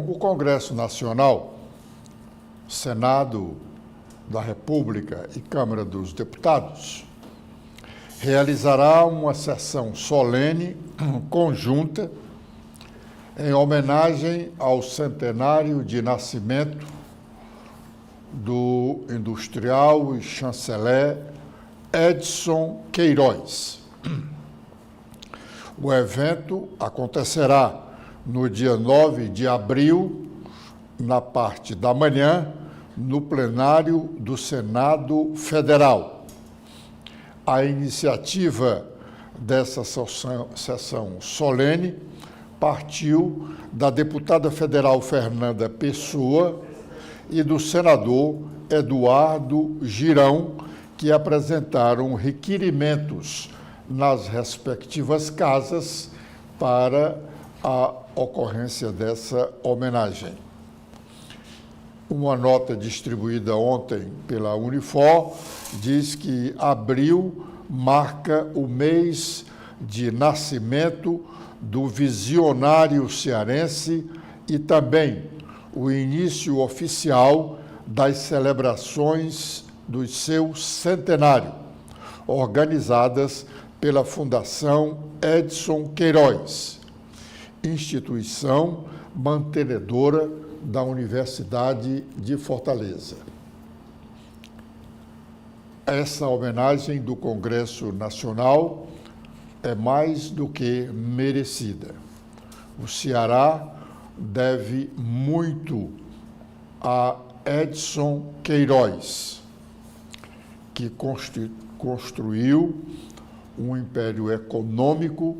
O Congresso Nacional, Senado da República e Câmara dos Deputados, realizará uma sessão solene conjunta em homenagem ao centenário de nascimento do industrial e chanceler Edson Queiroz. O evento acontecerá no dia 9 de abril, na parte da manhã, no plenário do Senado Federal. A iniciativa dessa sessão solene partiu da deputada federal Fernanda Pessoa e do senador Eduardo Girão, que apresentaram requerimentos nas respectivas casas para a ocorrência dessa homenagem. Uma nota distribuída ontem pela Unifor diz que abril marca o mês de nascimento do visionário cearense e também o início oficial das celebrações do seu centenário, organizadas pela Fundação Edson Queiroz, instituição mantenedora da Universidade de Fortaleza. Essa homenagem do Congresso Nacional é mais do que merecida. O Ceará deve muito a Edson Queiroz, que construiu um império econômico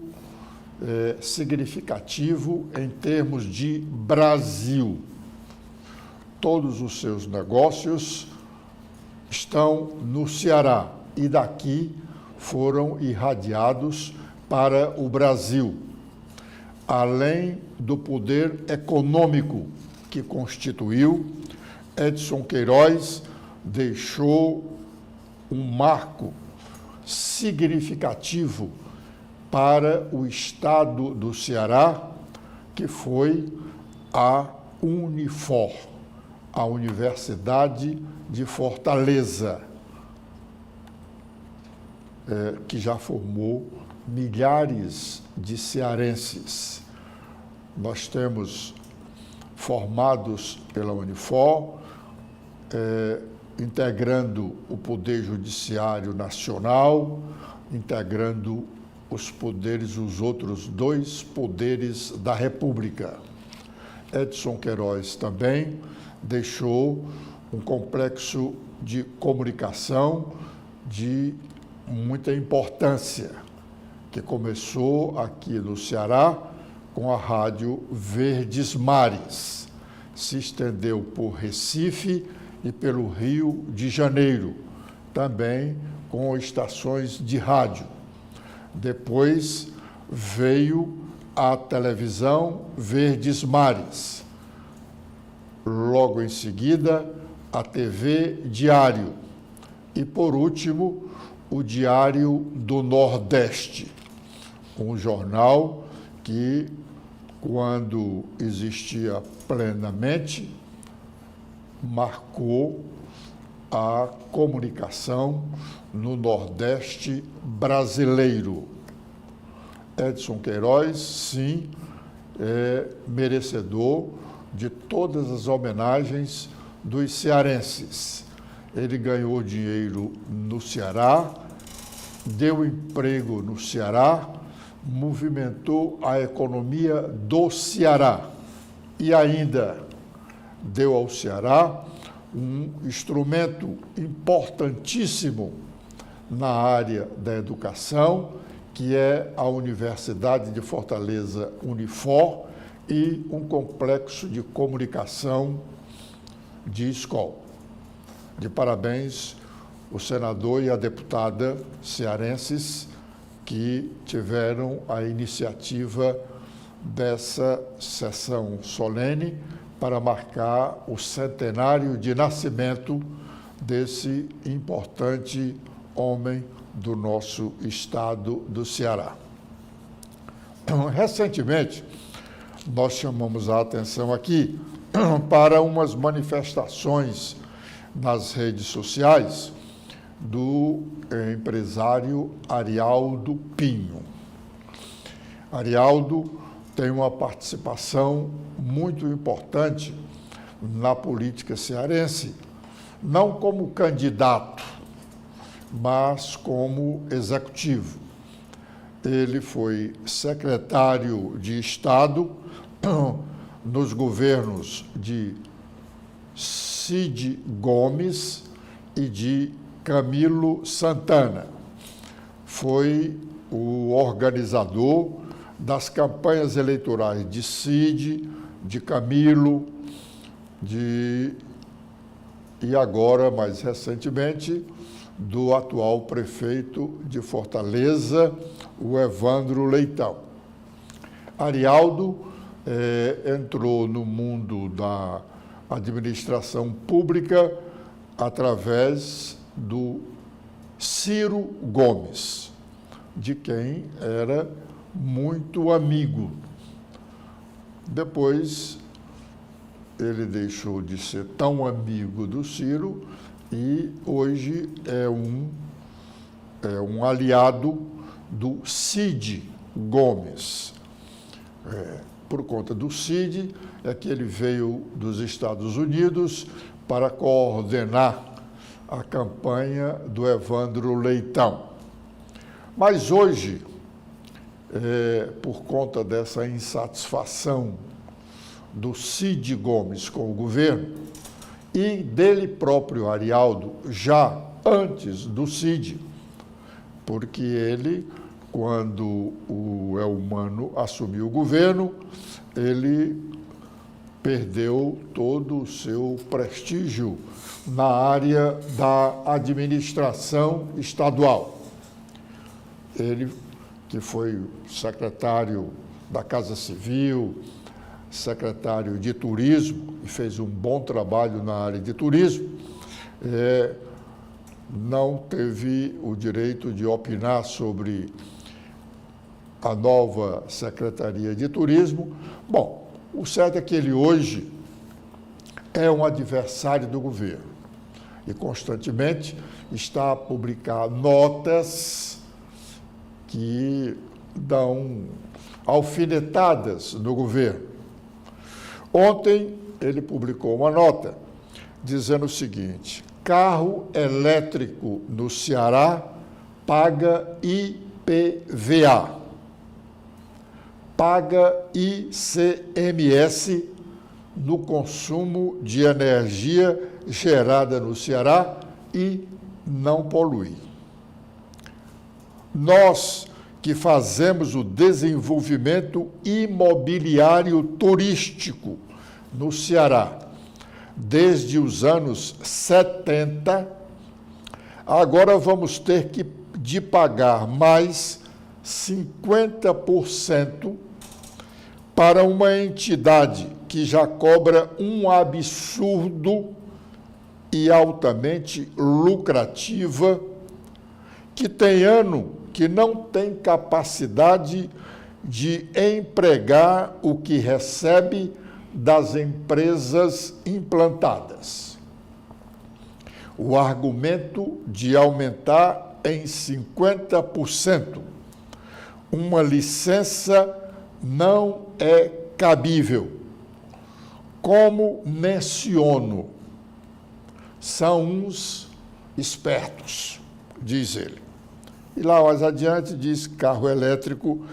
significativo em termos de Brasil. Todos os seus negócios estão no Ceará e daqui foram irradiados para o Brasil. Além do poder econômico que constituiu, Edson Queiroz deixou um marco significativo para o estado do Ceará, que foi a Unifor, a Universidade de Fortaleza, que já formou milhares de cearenses. Nós temos formados pela Unifor, integrando o Poder Judiciário Nacional, integrando os outros dois poderes da República. Edson Queiroz também deixou um complexo de comunicação de muita importância, que começou aqui no Ceará com a Rádio Verdes Mares, se estendeu por Recife e pelo Rio de Janeiro, também com estações de rádio. Depois veio a televisão Verdes Mares. Logo em seguida, a TV Diário. E, por último, o Diário do Nordeste, um jornal que, quando existia plenamente, marcou a comunicação no Nordeste brasileiro. Edson Queiroz, sim, é merecedor de todas as homenagens dos cearenses. Ele ganhou dinheiro no Ceará, deu emprego no Ceará, movimentou a economia do Ceará e ainda deu ao Ceará um instrumento importantíssimo na área da educação, que é a Universidade de Fortaleza Unifor e um complexo de comunicação de escola. De parabéns o senador e a deputada cearenses que tiveram a iniciativa dessa sessão solene para marcar o centenário de nascimento desse importante homem do nosso estado do Ceará. Recentemente, nós chamamos a atenção aqui para umas manifestações nas redes sociais do empresário Arialdo Pinho. Arialdo tem uma participação muito importante na política cearense, não como candidato, mas como executivo. Ele foi secretário de Estado nos governos de Cid Gomes e de Camilo Santana. Foi o organizador das campanhas eleitorais de Cid, de Camilo, e agora, mais recentemente, do atual prefeito de Fortaleza, o Evandro Leitão. Arialdo entrou no mundo da administração pública através do Ciro Gomes, de quem era muito amigo. Depois, ele deixou de ser tão amigo do Ciro e hoje é um aliado do Cid Gomes. Por conta do Cid, é que ele veio dos Estados Unidos para coordenar a campanha do Evandro Leitão. Mas hoje, por conta dessa insatisfação do Cid Gomes com o governo e dele próprio, Arialdo, já antes do Cid, porque ele, quando o Elmano assumiu o governo, ele perdeu todo o seu prestígio na área da administração estadual. Ele, que foi secretário da Casa Civil, secretário de Turismo, e fez um bom trabalho na área de turismo, não teve o direito de opinar sobre a nova Secretaria de Turismo. Bom, o certo é que ele hoje é um adversário do governo e constantemente está a publicar notas que dão alfinetadas no governo. Ontem ele publicou uma nota dizendo o seguinte: carro elétrico no Ceará paga IPVA, paga ICMS no consumo de energia gerada no Ceará e não polui. Nós que fazemos o desenvolvimento imobiliário turístico no Ceará desde os anos 70, agora vamos ter de pagar mais 50% para uma entidade que já cobra um absurdo e altamente lucrativa, que tem ano que não tem capacidade de empregar o que recebe das empresas implantadas. O argumento de aumentar em 50% uma licença não é cabível. Como menciono, são uns espertos, diz ele. E lá mais adiante diz que carro elétrico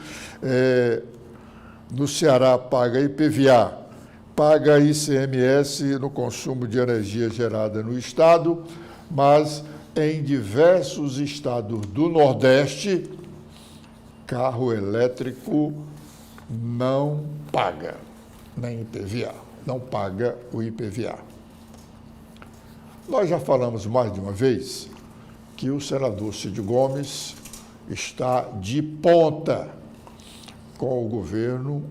no Ceará paga IPVA, paga ICMS no consumo de energia gerada no estado, mas em diversos estados do Nordeste, carro elétrico não paga nem IPVA, não paga o IPVA. Nós já falamos mais de uma vez que o senador Cid Gomes está de ponta com o governo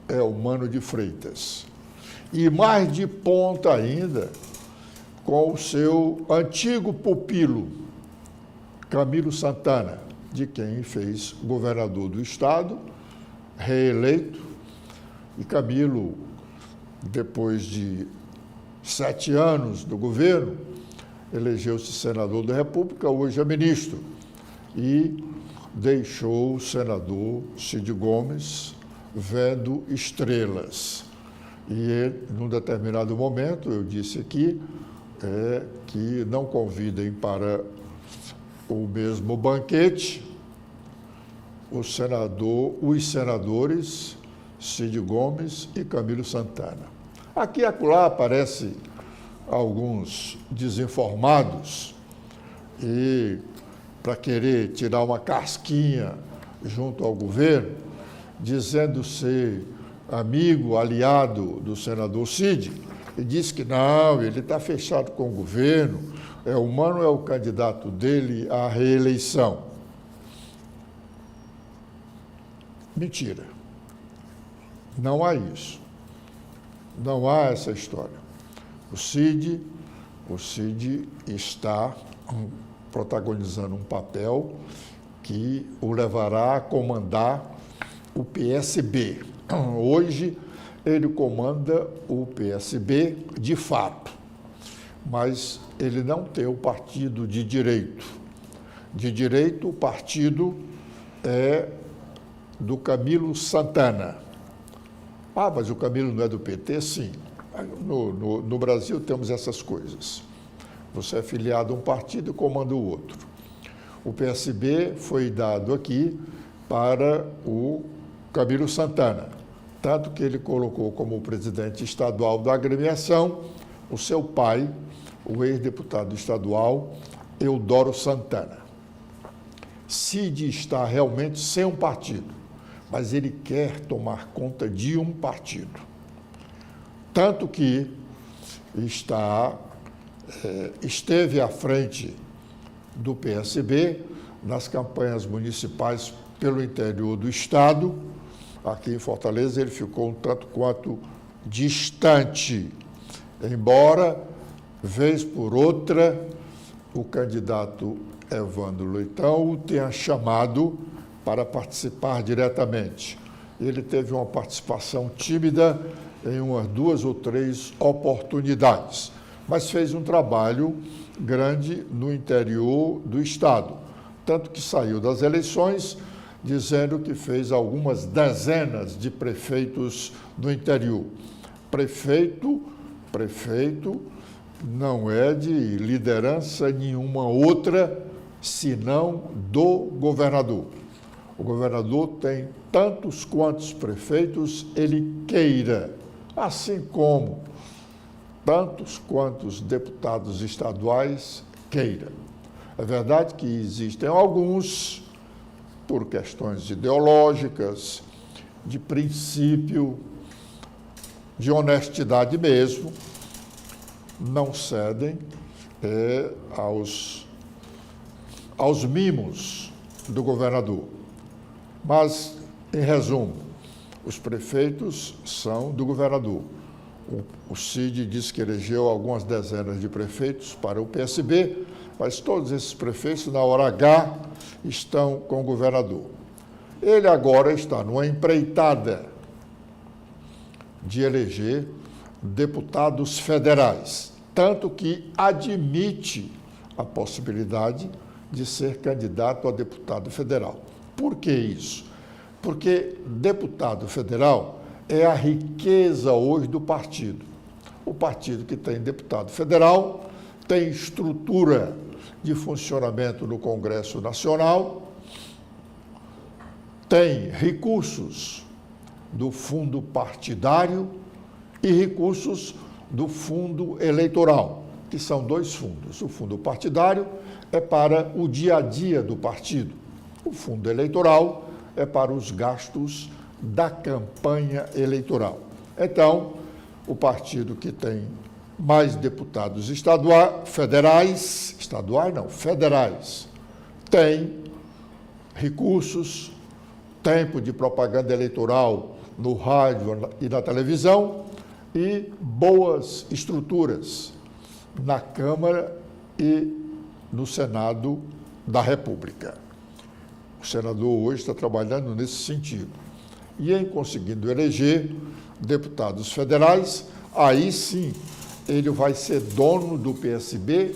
Elmano de Freitas. E mais de ponta ainda com o seu antigo pupilo, Camilo Santana, de quem fez governador do estado, reeleito, E Camilo, depois de 7 anos do governo, elegeu-se senador da República, hoje é ministro, e deixou o senador Cid Gomes vendo estrelas. E ele, num determinado momento, eu disse aqui, que não convidem para o mesmo banquete os senadores Cid Gomes e Camilo Santana. Aqui e acolá aparecem alguns desinformados e, para querer tirar uma casquinha junto ao governo, dizendo ser amigo, aliado do senador Cid, e diz que não, ele está fechado com o governo, o Mano é o candidato dele à reeleição. Mentira. Não há isso. Não há essa história. O Cid está protagonizando um papel que o levará a comandar o PSB. Hoje, ele comanda o PSB de fato, mas ele não tem o partido de direito. De direito, o partido é do Camilo Santana. Ah, mas o Camilo não é do PT? Sim. No Brasil temos essas coisas. Você é filiado a um partido e comanda o outro. O PSB foi dado aqui para o Camilo Santana, tanto que ele colocou como presidente estadual da agremiação o seu pai, o ex-deputado estadual Eudoro Santana. Cid está realmente sem um partido, mas ele quer tomar conta de um partido. Tanto que esteve à frente do PSB nas campanhas municipais pelo interior do estado. Aqui em Fortaleza ele ficou um tanto quanto distante, embora, vez por outra, o candidato Evandro Leitão o tenha chamado para participar diretamente. Ele teve uma participação tímida em umas 2 ou 3 oportunidades, mas fez um trabalho grande no interior do estado, tanto que saiu das eleições dizendo que fez algumas dezenas de prefeitos no interior. Prefeito não é de liderança nenhuma outra, senão do governador. O governador tem tantos quantos prefeitos ele queira, assim como tantos quantos deputados estaduais queira. É verdade que existem alguns, por questões ideológicas, de princípio, de honestidade mesmo, não cedem aos mimos do governador. Mas, em resumo, os prefeitos são do governador. O Cid disse que elegeu algumas dezenas de prefeitos para o PSB, mas todos esses prefeitos, na hora H, estão com o governador. Ele agora está numa empreitada de eleger deputados federais, tanto que admite a possibilidade de ser candidato a deputado federal. Por que isso? Porque deputado federal é a riqueza hoje do partido. O partido que tem deputado federal tem estrutura de funcionamento no Congresso Nacional, tem recursos do fundo partidário e recursos do fundo eleitoral, que são 2 fundos. O fundo partidário é para o dia a dia do partido. O fundo eleitoral é para os gastos da campanha eleitoral. Então, o partido que tem mais deputados federais, tem recursos, tempo de propaganda eleitoral no rádio e na televisão e boas estruturas na Câmara e no Senado da República. O senador hoje está trabalhando nesse sentido. e em conseguindo eleger deputados federais, aí sim ele vai ser dono do PSB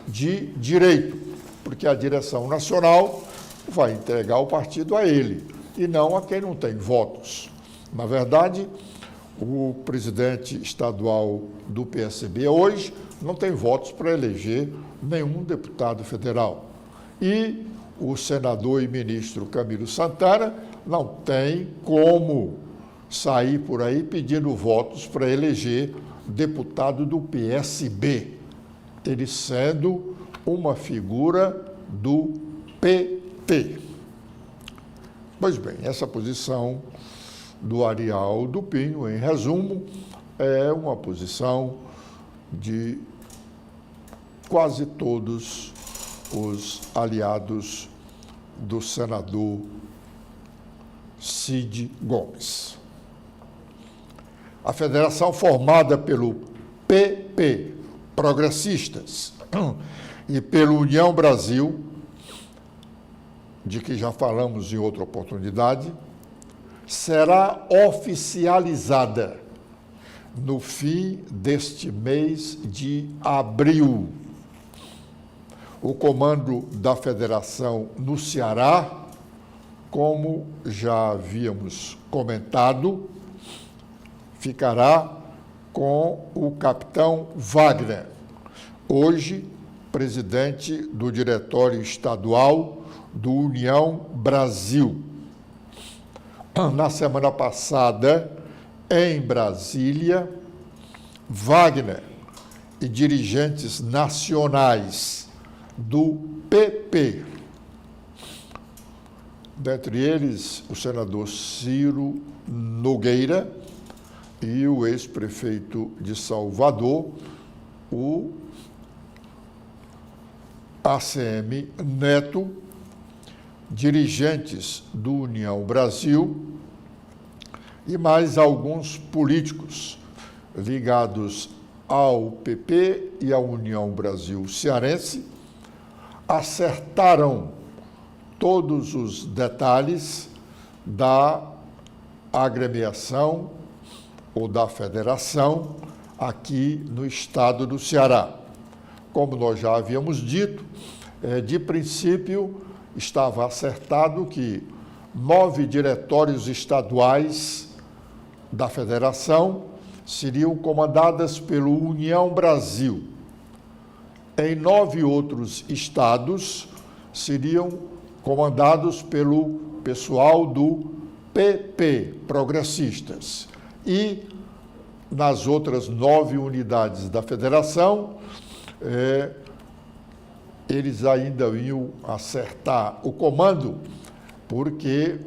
de direito, porque a direção nacional vai entregar o partido a ele e não a quem não tem votos. Na verdade, o presidente estadual do PSB hoje não tem votos para eleger nenhum deputado federal. E o senador e ministro Camilo Santana não tem como sair por aí pedindo votos para eleger deputado do PSB, ele sendo uma figura do PT. Pois bem, essa posição do Arialdo Pinho, em resumo, é uma posição de quase todos os aliados do senador Cid Gomes. A federação formada pelo PP, Progressistas, e pelo União Brasil, de que já falamos em outra oportunidade, será oficializada no fim deste mês de abril. O comando da federação no Ceará, como já havíamos comentado, ficará com o capitão Wagner, hoje presidente do Diretório Estadual do União Brasil. Na semana passada, em Brasília, Wagner e dirigentes nacionais do PP, dentre eles o senador Ciro Nogueira e o ex-prefeito de Salvador, o ACM Neto, dirigentes do União Brasil e mais alguns políticos ligados ao PP e à União Brasil Cearense, acertaram todos os detalhes da agremiação ou da federação aqui no estado do Ceará. Como nós já havíamos dito, de princípio estava acertado que 9 diretórios estaduais da federação seriam comandadas pelo União Brasil. Em 9 outros estados seriam comandados pelo pessoal do PP, Progressistas. E nas outras 9 unidades da federação, eles ainda iam acertar o comando, porque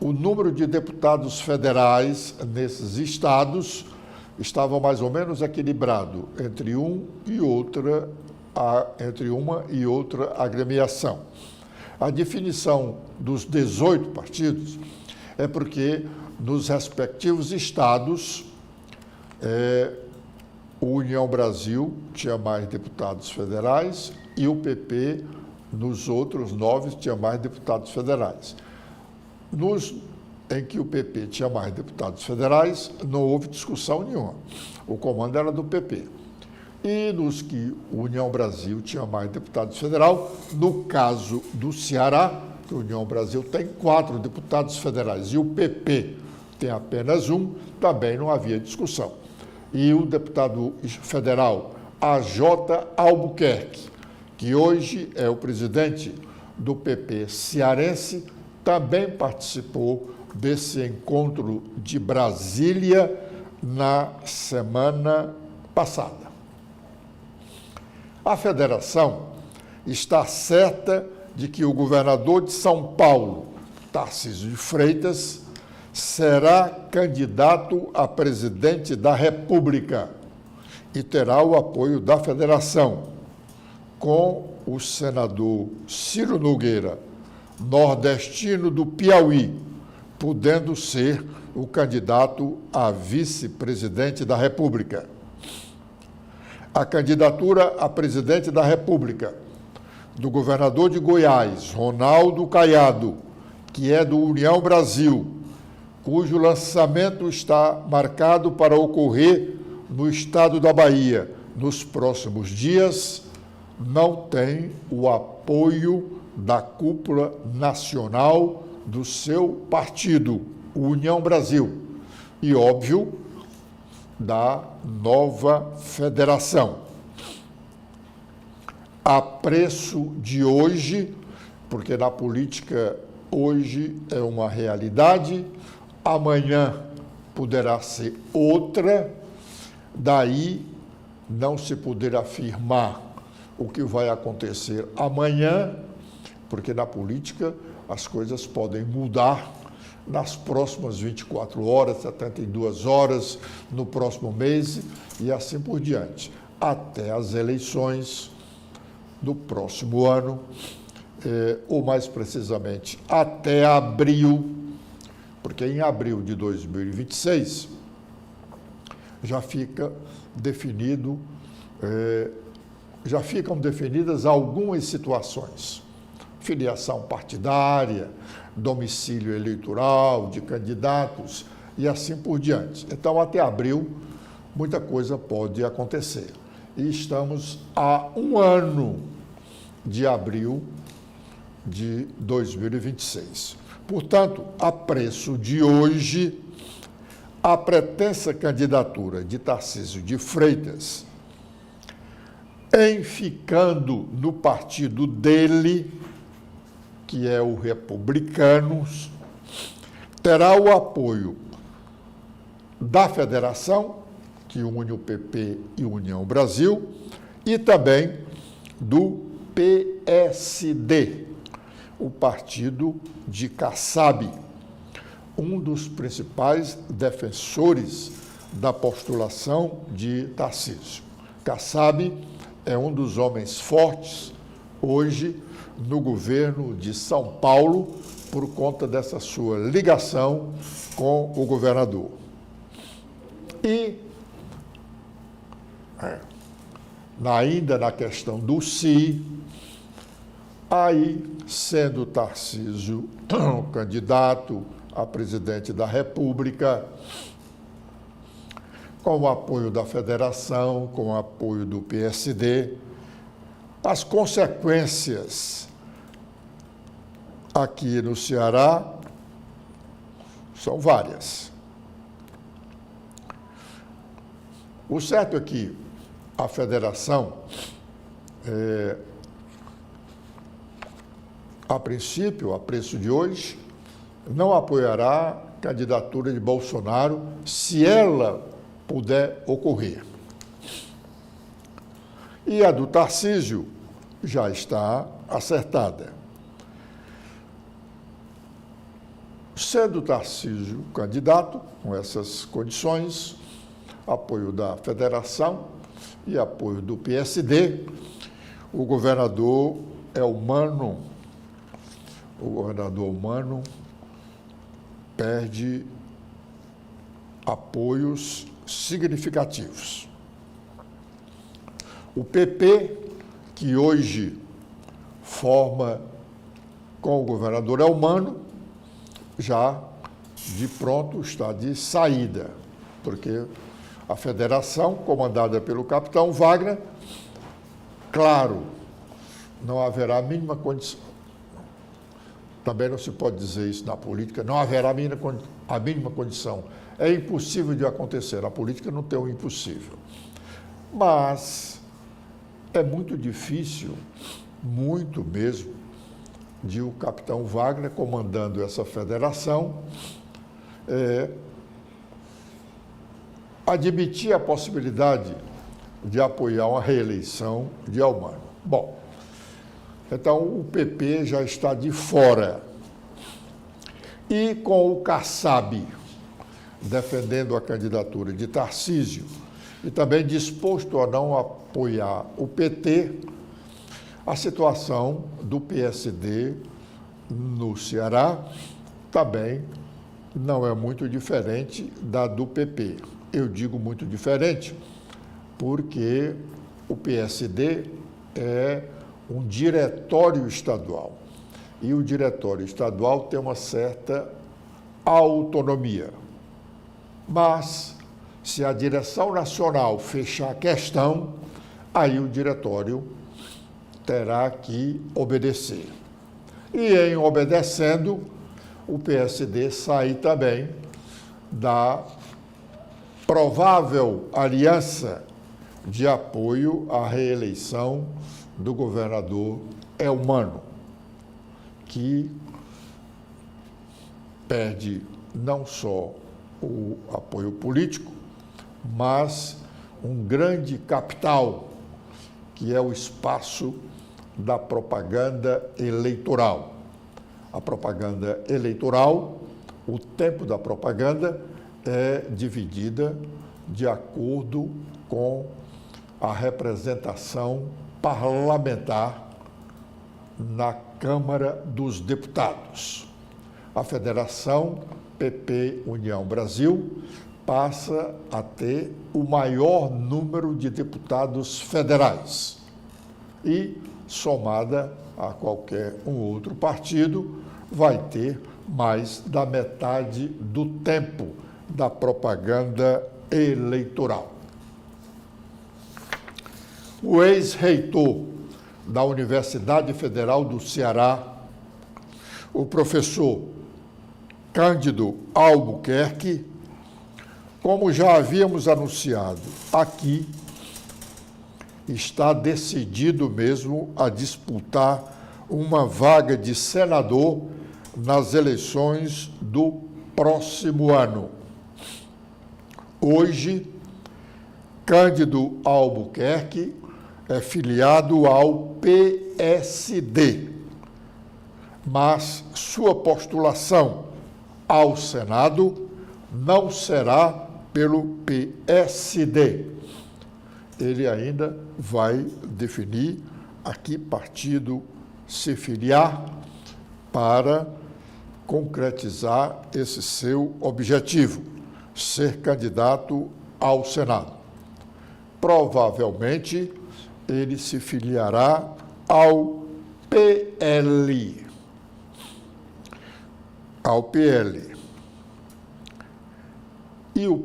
o número de deputados federais nesses estados estava mais ou menos equilibrado entre uma e outra agremiação. A definição dos 18 partidos é porque nos respectivos estados o União Brasil tinha mais deputados federais e o PP, nos outros 9, tinha mais deputados federais. Nos em que o PP tinha mais deputados federais, não houve discussão nenhuma. O comando era do PP. E nos que o União Brasil tinha mais deputados federais, no caso do Ceará, que a União Brasil tem 4 deputados federais e o PP tem apenas 1, também não havia discussão. E o deputado federal A.J. Albuquerque, que hoje é o presidente do PP cearense, também participou desse encontro de Brasília na semana passada. A federação está certa de que o governador de São Paulo, Tarcísio de Freitas, será candidato a presidente da República e terá o apoio da federação, com o senador Ciro Nogueira, nordestino do Piauí, podendo ser o candidato a vice-presidente da República. A candidatura a presidente da República do governador de Goiás, Ronaldo Caiado, que é do União Brasil, cujo lançamento está marcado para ocorrer no estado da Bahia nos próximos dias, não tem o apoio da cúpula nacional do seu partido, União Brasil, e, óbvio, da nova federação. A preço de hoje, porque na política hoje é uma realidade, amanhã poderá ser outra, daí não se poder afirmar o que vai acontecer amanhã, porque na política as coisas podem mudar nas próximas 24 horas, 72 horas, no próximo mês e assim por diante, até as eleições do próximo ano, ou mais precisamente até abril, porque em abril de 2026 já fica definido, já ficam definidas algumas situações: filiação partidária, domicílio eleitoral de candidatos e assim por diante. Então, até abril, muita coisa pode acontecer. E estamos a um ano de abril de 2026. Portanto, a preço de hoje, a pretensa candidatura de Tarcísio de Freitas, em ficando no partido dele, que é o Republicanos, terá o apoio da federação, que une o PP e União Brasil, e também do PSD, o partido de Kassab, um dos principais defensores da postulação de Tarcísio. Kassab é um dos homens fortes hoje no governo de São Paulo, por conta dessa sua ligação com o governador. E, ainda na questão do si, aí, sendo Tarcísio candidato a presidente da República, com o apoio da federação, com o apoio do PSD, as consequências aqui no Ceará são várias. O certo é que a federação, a princípio, a preço de hoje, não apoiará a candidatura de Bolsonaro se ela puder ocorrer. E a do Tarcísio já está acertada. Sendo Tarcísio candidato, com essas condições, apoio da federação e apoio do PSD, o governador Elmano perde apoios significativos. O PP, que hoje forma com o governador Elmano, já de pronto está de saída, porque a federação, comandada pelo capitão Wagner, claro, não haverá a mínima condição. Também não se pode dizer isso na política, não haverá a mínima condição. É impossível de acontecer, a política não tem o impossível. Mas é muito difícil, muito mesmo, de o capitão Wagner, comandando essa federação, admitir a possibilidade de apoiar uma reeleição de Elmano. Bom, então o PP já está de fora. E com o Kassab defendendo a candidatura de Tarcísio e também disposto a não apoiar o PT, a situação do PSD no Ceará também não é muito diferente da do PP. Eu digo muito diferente porque o PSD é um diretório estadual. E o diretório estadual tem uma certa autonomia. Mas, se a direção nacional fechar a questão, aí o diretório terá que obedecer. E, em obedecendo, o PSD sai também da provável aliança de apoio à reeleição do governador Elmano, que perde não só o apoio político, mas um grande capital, que é o espaço da propaganda eleitoral. A propaganda eleitoral, o tempo da propaganda é dividida de acordo com a representação parlamentar na Câmara dos Deputados. A Federação PP União Brasil passa a ter o maior número de deputados federais e, somada a qualquer um outro partido, vai ter mais da metade do tempo da propaganda eleitoral. O ex-reitor da Universidade Federal do Ceará, o professor Cândido Albuquerque, como já havíamos anunciado aqui, está decidido mesmo a disputar uma vaga de senador nas eleições do próximo ano. Hoje, Cândido Albuquerque é filiado ao PSD, mas sua postulação ao Senado não será pelo PSD. Ele ainda vai definir a que partido se filiar para concretizar esse seu objetivo, ser candidato ao Senado. Provavelmente, ele se filiará ao PL. Ao PL. E o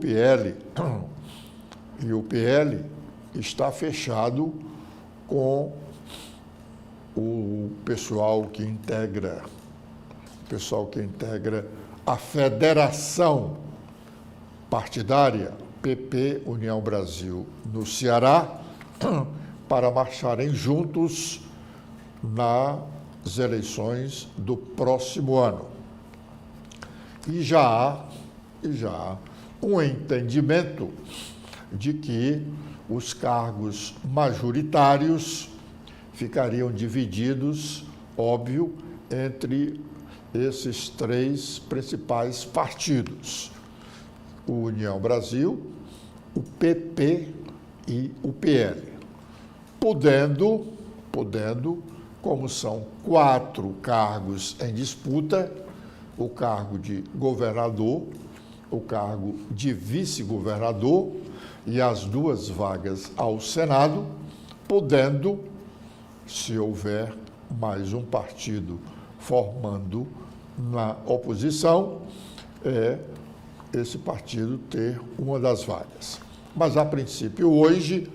PL está fechado com o pessoal que integra a federação partidária PP União Brasil no Ceará para marcharem juntos nas eleições do próximo ano. E já há um entendimento de que os cargos majoritários ficariam divididos, óbvio, entre esses três principais partidos: o União Brasil, o PP e o PL. Podendo, como são 4 cargos em disputa, o cargo de governador, o cargo de vice-governador e as 2 vagas ao Senado, podendo, se houver mais um partido formando na oposição, esse partido ter uma das vagas. Mas, a princípio, hoje,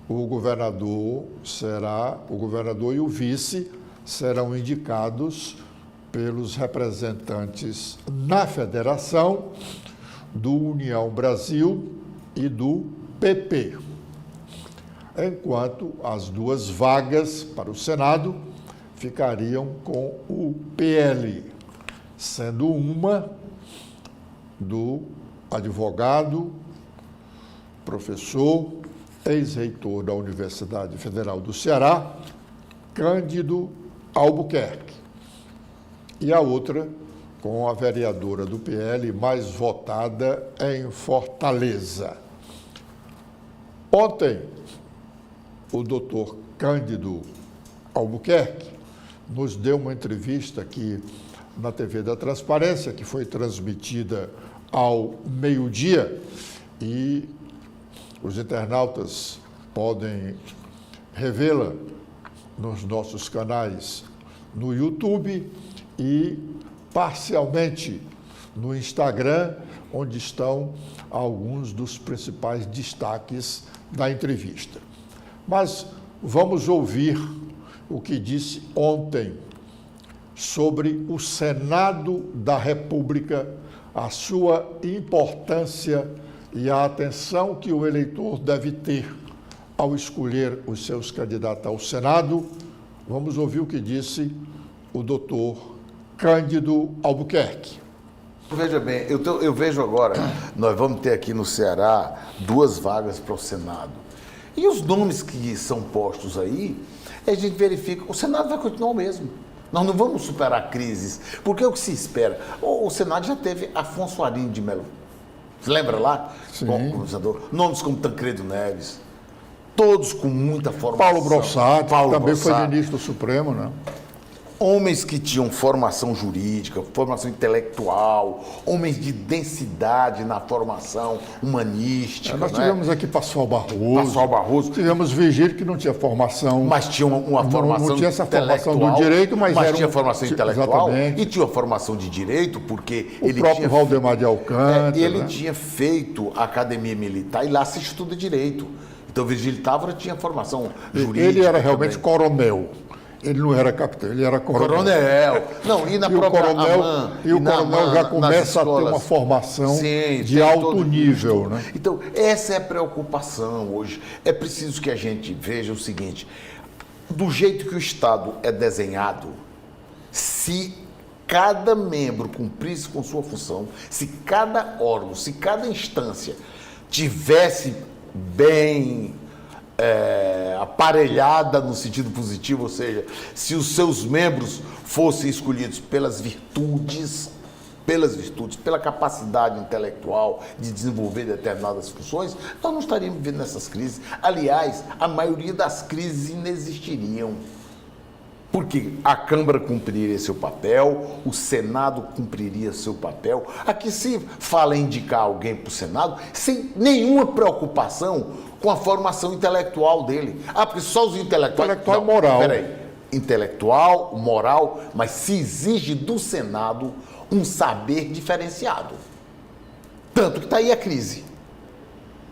o governador e o vice serão indicados pelos representantes na federação do União Brasil e do PP, enquanto as 2 vagas para o Senado ficariam com o PL, sendo uma do advogado, professor, ex-reitor da Universidade Federal do Ceará, Cândido Albuquerque, e a outra com a vereadora do PL mais votada em Fortaleza. Ontem, o doutor Cândido Albuquerque nos deu uma entrevista aqui na TV da Transparência, que foi transmitida ao meio-dia, e os internautas podem revê-la nos nossos canais no YouTube e parcialmente no Instagram, onde estão alguns dos principais destaques da entrevista. Mas vamos ouvir o que disse ontem sobre o Senado da República, a sua importância e a atenção que o eleitor deve ter ao escolher os seus candidatos ao Senado. Vamos ouvir o que disse o doutor Cândido Albuquerque. Veja bem, eu vejo agora, nós vamos ter aqui no Ceará 2 vagas para o Senado. E os nomes que são postos aí, a gente verifica, o Senado vai continuar o mesmo. Nós não vamos superar crises, porque é o que se espera. O Senado já teve Afonso Arinho de Melo. Você lembra lá? Sim. Conversador. Nomes como Tancredo Neves, todos com muita formação. Paulo Brossat, também foi Brossat. ministro do Supremo, né? Homens que tinham formação jurídica, formação intelectual, homens de densidade na formação humanística. Nós tivemos aqui Pascoal Barroso. Tivemos Virgílio, que não tinha formação. Mas tinha uma formação não tinha essa formação do intelectual, direito, mas era tinha formação intelectual exatamente. E tinha uma formação de direito, porque O ele próprio tinha Valdemar de Alcântara. ele né? tinha feito a academia militar e lá se estuda direito. Então, Virgílio Távora tinha formação jurídica. Ele era realmente também. coronel. Ele não era capitão, ele era coronel. Não, e na E o própria coronel, AMAN, e o na coronel AMAN, já nas começa a ter escolas. uma formação Sim, de tem alto todo nível. custo. Né? Então, essa é a preocupação hoje. É preciso que a gente veja o seguinte: do jeito que o Estado é desenhado, se cada membro cumprisse com sua função, se cada órgão, se cada instância tivesse bem aparelhada no sentido positivo, ou seja, se os seus membros fossem escolhidos pelas virtudes, pela capacidade intelectual de desenvolver determinadas funções, nós não estaríamos vivendo nessas crises. Aliás, a maioria das crises inexistiriam. Porque a Câmara cumpriria seu papel, o Senado cumpriria seu papel. Aqui se fala em indicar alguém para o Senado sem nenhuma preocupação com a formação intelectual dele. Porque só os intelectuais... Intelectual e moral. Peraí. Intelectual, moral, mas se exige do Senado um saber diferenciado. Tanto que está aí a crise.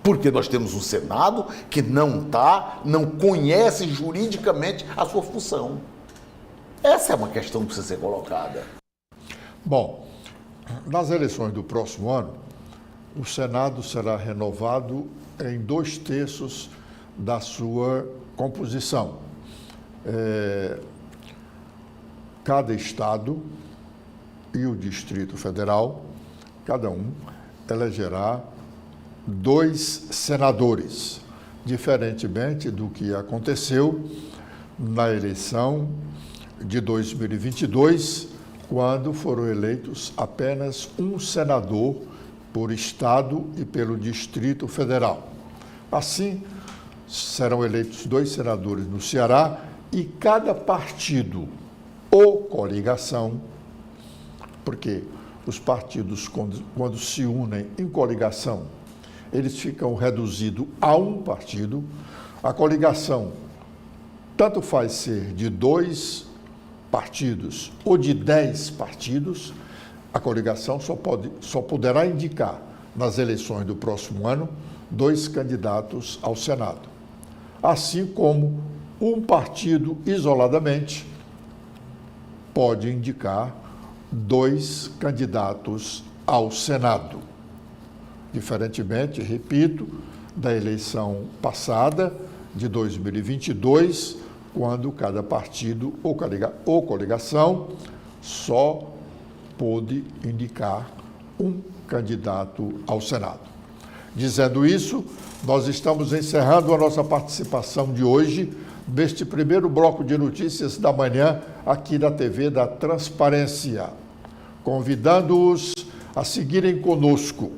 Porque nós temos um Senado que não conhece juridicamente a sua função. Essa é uma questão que precisa ser colocada. Bom, nas eleições do próximo ano, o Senado será renovado em 2/3 da sua composição. Cada estado e o Distrito Federal, cada um elegerá 2 senadores, diferentemente do que aconteceu na eleição de 2022, quando foram eleitos apenas um senador por estado e pelo Distrito Federal. Assim, serão eleitos 2 senadores no Ceará e cada partido ou coligação, porque os partidos, quando se unem em coligação, eles ficam reduzidos a um partido. A coligação tanto faz ser de 2 partidos ou de 10 partidos, a coligação só poderá indicar nas eleições do próximo ano 2 candidatos ao Senado. Assim como um partido isoladamente pode indicar 2 candidatos ao Senado. Diferentemente, repito, da eleição passada, de 2022, quando cada partido ou coligação só pôde indicar um candidato ao Senado. Dizendo isso, nós estamos encerrando a nossa participação de hoje neste primeiro bloco de notícias da manhã aqui na TV da Transparência, convidando-os a seguirem conosco